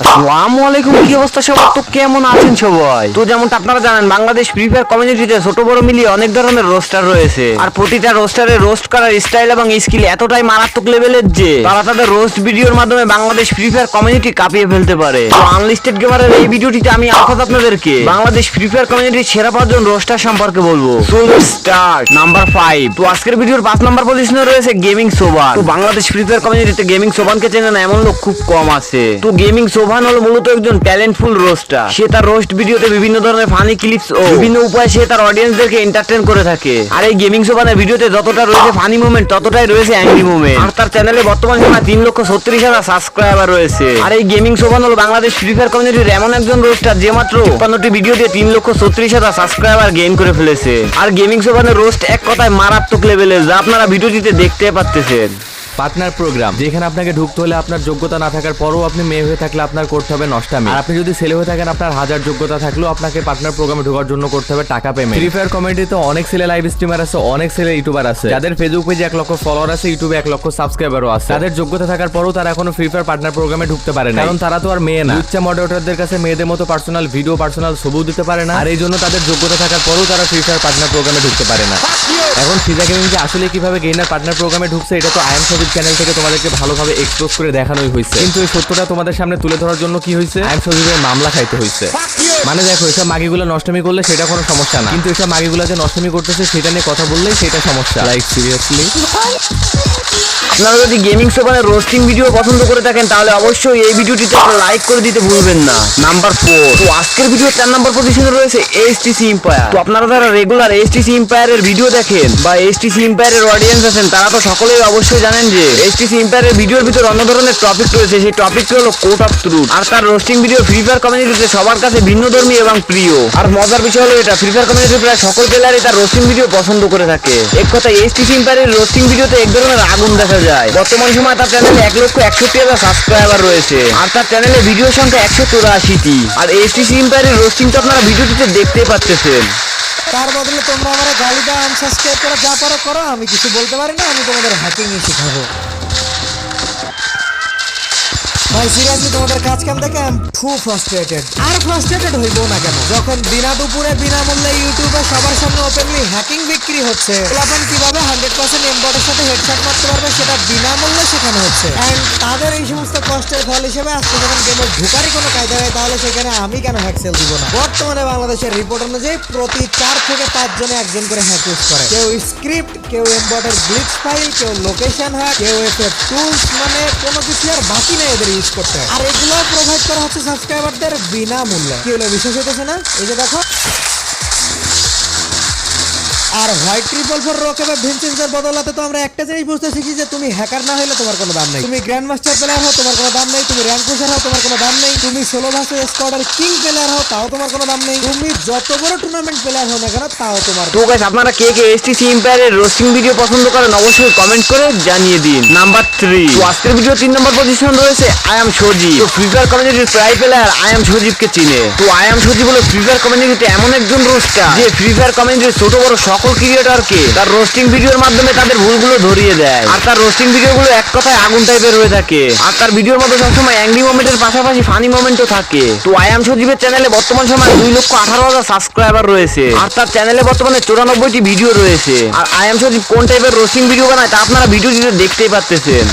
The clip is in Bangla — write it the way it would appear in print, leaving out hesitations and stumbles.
আসসালামু আলাইকুম, কি অবস্থা সবার? তো কেমন আছেন সবাই? তো যেমনটা আপনারা জানেন, বাংলাদেশ ফ্রি ফায়ার কমিউনিটিতে ছোট বড় মিলিয়ে অনেক ধরনের রোস্টার রয়েছে। আর প্রতিটা রোস্টারে রোস্ট করার স্টাইল এবং স্কিল এতটাই মারাত্মক লেভেলের যে তারা তাদের রোস্ট ভিডিওর মাধ্যমে বাংলাদেশ ফ্রি ফায়ার কমিউনিটি কাঁপিয়ে ফেলতে পারে। তো আনলিস্টেড গেমারের এই ভিডিওটিতে আমি আপাতত আপনাদেরকে বাংলাদেশ ফ্রি ফায়ার কমিউনিটির সেরা 5 জন রোস্টার সম্পর্কে বলবো। So let's start. নাম্বার 5। তো আজকের ভিডিওর 5 নাম্বার পজিশনে রয়েছে গেমিং সোভান। তো বাংলাদেশ ফ্রি ফায়ার কমিউনিটিতে গেমিং সোভানকে চেনে না এমন লোক খুব কম আছে। তো গেমিং সোভান হলো মূলত একজন ট্যালেন্টফুল রোস্টার। সে তার রোস্ট ভিডিওতে বিভিন্ন ধরনের ফানি ক্লিপস ও বিভিন্ন উপায়ে সে তার অডিয়েন্সদেরকে এন্টারটেইন করে থাকে। আর এই গেমিং সোভানের ভিডিওতে যতটা রয়েছে ফানি মোমেন্ট, ততটাই রয়েছে অ্যাংরি মোমেন্ট। আর তার চ্যানেলে বর্তমানে সময় 3,36,000 সাবস্ক্রাইবার রয়েছে। আর এই গেমিং সোভান হলো বাংলাদেশ ফ্রি ফায়ার কমিউনিটির এমন একজন রোস্টার যে মাত্র 56টি ভিডিও দিয়ে 3,36,000 সাবস্ক্রাইবার গেইন করে ফেলেছে। আর গেমিং সোভানের রোস্ট এক কথায় মারাত্মক লেভেলের, যা আপনারা ভিডিওটিতে দেখতে পাচ্ছেন। পার্টনার প্রোগ্রাম, যেখানে আপনাকে ঢুকতে হলে আপনার যোগ্যতা না থাকার পরও আপনি মেয়ে হয়ে থাকলে আপনার করতে হবে নষ্টামি। আর আপনি যদি ছেলে হয়ে থাকেন, আপনার 1000 যোগ্যতা থাকলেও আপনাকে পার্টনার প্রোগ্রামে ঢোকার জন্য করতে হবে টাকা পেমেন্ট। ফ্রি ফায়ার কমিউনিটিতে অনেক ছেলে লাইভ স্ট্রিমার আছে, অনেক ছেলে ইউটিউবার আছে, যাদের ফেসবুক পেজে 1 লক্ষ ফলোয়ার আছে, ইউটিউবে 1 লক্ষ সাবস্ক্রাইবারও আছে। তাদের যোগ্যতা থাকার পরও তারা এখনো ফ্রি ফায়ার পার্টনার প্রোগ্রামে ঢুকতে পারে না, কারণ তারা তো আর মেয়ে না। ইচ্ছা মডারেটরদের কাছে মেয়েদের মতো পার্সোনাল ভিডিও, পার্সোনাল ছবিও দিতে পারে না। আর এই জন্য তাদের যোগ্যতা থাকার পরও তারা ফ্রি ফায়ার পার্টনার প্রোগ্রামে ঢুকতে পারে না। এখন ফিজা গেমিং যে আসলে কিভাবে গেইনার পার্টনার প্রোগ্রামে ঢুকছে, এটা তো আইএম সজিব চ্যানেল থেকে তোমাদেরকে ভালোভাবে এক্সপোজ করে দেখানোই হয়েছে। কিন্তু এই সত্যটা তোমাদের সামনে তুলে ধরার জন্য কি হয়েছে, আইএম সজিবের মামলা খাইতে হয়েছে। মানে দেখো, এসব মাগিগুলো নষ্টমি করলে সেটা কোনো সমস্যা না, কিন্তু এসব মাগিগুলো যে নষ্টমি করতেছে সেটা নিয়ে কথা বললেই সেটা সমস্যা। লাইক সিরিয়াসলি, আপনারা যদি গেমিং সোভানের রোস্টিং ভিডিও পছন্দ করে থাকেন, তাহলে অবশ্যই এই ভিডিওটিতে লাইক করে দিতে ভুলবেন না। নাম্বার 4। তো আজকের ভিডিও 4 নাম্বার পজিশনে রয়েছে এইচটিসি এম্পায়ার। তো আপনারা যারা রেগুলার এইচটিসি এম্পায়ারের ভিডিও দেখেন বা এইচটিসি এম্পায়ারের অডিয়েন্স আছেন, তারা তো সকলেই অবশ্যই জানেন যে এইচটিসি এম্পায়ারের ভিডিওর ভিতর অন্য ধরনের টপিক রয়েছে। সেই টপিকটি হলো কোড অফ ট্রুথ। আর তার রোস্টিং ভিডিও ফ্রি ফায়ার কমিউনিটিতে সবার কাছে ভিন্নধর্মী এবং প্রিয়। আর মজার বিষয় হলো এটা, ফ্রি ফায়ার কমিউনিটির প্রায় সকল প্লেয়ারই তার রোস্টিং ভিডিও পছন্দ করে থাকে। এক কথা, এইচটিসি এম্পায়ারের রোস্টিং ভিডিওতে এক ধরনের আগুন দেখা যায়। বর্তমান সময় তার চ্যানেলে 1,61,000 সাবস্ক্রাইবার রয়েছে। আর তার চ্যানেলে ভিডিও সংখ্যা 184টি। আর এইচটিসি এম্পায়ারের রোস্টিং তো আপনারা ভিডিওটিতে দেখতে পাচ্ছেন। তার বদলে তোমরা আমার গালি দাও, আনসাবস্ক্রাইব করে যা পারো করো, আমি কিছু বলতে পারি না। আমি তোমাদের হ্যাকিং শেখাবো। ভাই সিরিয়াসলি, তোমাদের কাজ কাম দেখে আমি খুব ফ্রাস্ট্রেটেড। আর ফ্রাস্ট্রেটেড হইবো না কেন, যখন বিনা দুপুরে বিনামূল্যে ইউটিউবে সবার সামনে ওপেনলি হ্যাকিং বিক্রি হচ্ছে। প্লাবন কিভাবে 100% এমবটের সাথে হেডশট মারতে পারবে সেটা বিনামূল্যে শেখানো হচ্ছে। এন্ড তাদের এই সমস্ত কষ্টের ফল হিসেবে আজকে যখন গেমে ঢুকারই কোনো কায়দা নেই, তাহলে সেখানে আমি কেন হ্যাকসেল দিব না? বর্তমানে বাংলাদেশের রিপোর্ট অনুযায়ী প্রতি 4 থেকে 5 জনে একজন করে হ্যাক ইউজ করে। কেউ স্ক্রিপ্ট, কেউ এমবটের গ্লিচ ফাইল, কেউ লোকেশন হ্যাক, কেউ এফএফ টুলস, মানে কোনো কিছু আর বাকি নেই এদের ইউজ করতে। আর এগুলো প্রোভাইড করা হচ্ছে সাবস্ক্রাইবারদের বিনামূল্যে। কি হলো, বিশ্বাস হইতেছে না? এই যে দেখো। আর হোয়াইট 444 রকে বা ভিনসেন্সের বদলাতে তো আমরা একটা জিনিস বুঝতে শিখি যে তুমি হ্যাকার না হলে তোমার কোনো দাম নেই। তুমি গ্র্যান্ড মাস্টার প্লেয়ার হও, তোমার কোনো দাম নেই। তুমি র্যাঙ্ক পুশার হও, তোমার কোনো দাম নেই। তুমি সোলো ভার্সেস স্কোয়াডের কিং প্লেয়ার হও, তাও তোমার কোনো দাম নেই। তুমি যত বড় টুর্নামেন্ট প্লেয়ার হও না কেন, তাও তোমার। তো গাইস, আপনারা কে কে এইচটিসি এম্পায়ারের রোস্টিং ভিডিও পছন্দ করেন অবশ্যই কমেন্ট করে জানিয়ে দিন। নাম্বার 3। তো আজকের ভিডিও 3 নম্বর পজিশন রয়েছে আই এম সজীব। তো ফ্রি ফায়ার কমিউনিটির প্রায় প্লেয়ার আই এম সজীবকে চিনে। তো আই এম সজীব হলো ফ্রি ফায়ার কমিউনিটিতে এমন একজন রোস্টার যে ফ্রি ফায়ার কমিউনিটির ছোট বড় সকল ক্রিয়েটরকে তার রোস্টিং ভিডিওর মাধ্যমে তাদের ভুলগুলো ধরিয়ে দেয়। আর তার রোস্টিং ভিডিওগুলো এক কথায় আগুন টাইপের হয়ে থাকে। আর তার ভিডিওর মধ্যে সবসময় অ্যাংরি মোমেন্টের পাশাপাশি ফানি মোমেন্টও থাকে। তো আই এম সজীবের চ্যানেলে বর্তমান সময় 2,18,000 সাবস্ক্রাইবার রয়েছে। আর তার চ্যানেলে বর্তমানে 94টি ভিডিও রয়েছে। আর আই এম সজীব কোন টাইপের রোস্টিং ভিডিও বানায় তা আপনারা ভিডিওটিতে দেখতেই পাচ্ছেন।